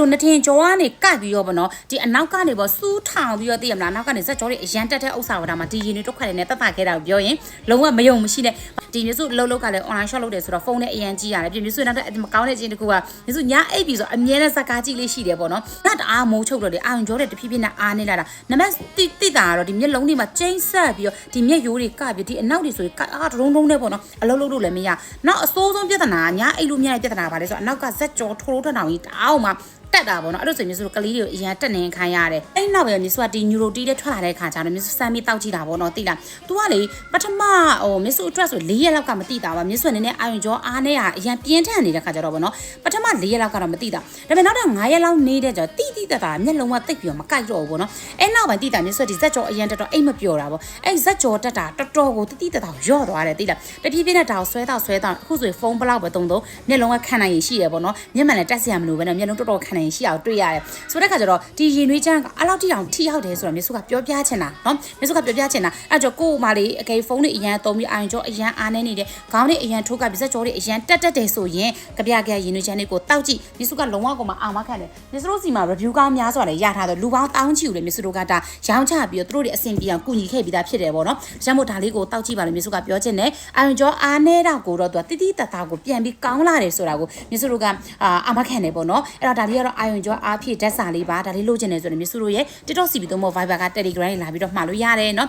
လိုနှစ်ထင်ကြောကနေကပ်ပြီးတော့ဗောနော်ဒီအနောက်ကနေဗောစူးထောင်ပြီးတော့သိရမလားနောက်ကနေဇက်ကြောတွေအရန်တက်တဲ့ဥစ္စာဝဒါမှာဒီရင်တွေတော့ခက်တယ်နဲ့တက်တာခဲ့တာကိုပြောရင်လုံးဝမယုံမရှိနဲ့ဒီမျိုးစုလောက်ကလည်း online shop လုပ်တယ်ဆိုတော့ဖုန်းနဲ့အရန်ကြီးရတယ်ပြင်မျိုးစုနောက်မကောင်းတဲ့ချင်းတစ်ခုကမျိုးစုညအိပ်ပြီးဆိုအမြဲတမ်းဇက်ကားကြည့်လေးရှိတယ်ဗောနော်နောက်တအားမိုးချုပ်တော့လေအာရုံကြောတဲ့တဖြည်းဖြည်းနဲ့အားနေလာတာနမတိတာကတော့ဒီမျက်လုံးတွေမှာကျိန်းဆက်ပြီးတော့ဒီမျက်ရိုးတွေကပြီးဒီအနောက်တွေဆိုရင်အားတုံးတုံးနဲ့ဗောနော်အလုံးလုံးလို့လည်းမရနောက်အစိုးဆုံးပြဿနာညအိပ်လို့မရတဲ့ပြဿနာပါလေဆိုတော့အနောက်ကဇက်ကြောထိုးထထောင်ကြီးတောင်းမှာတက်တာဗောနော်အဲ့လိုဆိုမျိုးဆိုကလေးတွေကိုအရင်တက်နေခိုင်းရတယ်အဲ့နောက်ပဲမျိုးဆိုကဒီ neuro T တဲ့ထွက်လာတဲ့ခါကျတော့မျိုးဆိုစမ်းပြီးတောက်ကြည့်တာဗောနော်သိလား तू ကလေပထမမျိုးဆိုအတွက်ဆို4ရက်လောက်ကမတိတာပါမျိုးဆိုနည်းနည်းအာရုံကြောအားနဲ့ဟာအရင်ပြင်းထန်နေတဲ့ခါကျတော့ဗောနော်ပထမ4ရက်လောက်ကတော့မတိတာဒါပေမဲ့နောက်တော့9ရက်လောက်နေတဲ့ကျတော့တိတက်တာမျက်လုံးကတိတ်ပြီးတော့မကိုက်တော့ဘူးဗောနော်အဲ့နောက်ပိုင်းတိတာမျိုးဆိုဒီဇက်ကြောအရင်တက်တော့အိတ်မပျော်တာဗောအဲ့ဇက်ကြောတက်တာတော်တော်ကိုတိတက်တာရော့သွားတယ်သိလားတဖြည်းဖြည်းနဲ့ဒါကိုဆွဲတော့အခုဆိုဖုန်းဘလောက်ပဲတုံမျက်လုံးကခံနိုင်ရရှိတယ်ဗောနော်မျက်မှန်နဲ့တက်စရာမလိုဘဲနဲ့မျက်လုံးတော်တော်ခံနိုင်ရရှိအောင်တွေ့ရတယ်ဆိုတဲ့ခါကျတော့ဒီရင်နှွေးချမ်းကအလောက်တိအောင်ထိရောက်တယ်ဆိုတော့မြေစုကပြောပြချင်တာနော်မြေစုကပြောပြချင်တာအဲ့ကြောကို့မလေးအကေဖုန်းတွေအရန်သုံးပြီးအာရုံကြောအရန်အားနေနေတယ်ခေါင်းတွေအရန်ထိုးကပ်ပြီးစက်ကြောတွေအရန်တက်တယ်ဆိုရင်ကြပြကြရင်နှွေးချမ်းတွေကိုတောက်ကြည့်မြေစုကလုံးဝကိုမှအာမခံတယ်မြေစုတို့စီမှာ review ကောင်းများစွာလည်းရထားတယ်လူပေါင်းတောင်းချီကိုလည်းမြေစုတို့ကဒါရောင်းချပြီးတော့သူတို့တွေအဆင်ပြေအောင်ကုညီခဲ့ပြီးသားဖြစ်တယ်ပေါ့နော်ရမို့ဒါလေးကိုတောက်ကြည့်ပါလို့မြေစုကပြောချင်တယ်အာရုံကြောအားနေတာကိုတော့သူကတိတကိုပြန်ပြီးကောင်းလာတယ်ဆိုတာကိုမြေစုတို့ကအာမခံတယ်ပေါ့နော်အဲ့တော့ဒါလေးကတော့အာရုံကြောအားဖြည့်ဓာတ်စာလေးပါဒါလေးလိုချင်တယ်ဆိုရင်မြေစုတို့ရဲ့ TikTok CB သုံးဖို့ Viber က Telegram လာပြီးတော့မှာလို့ရတယ်เนาะ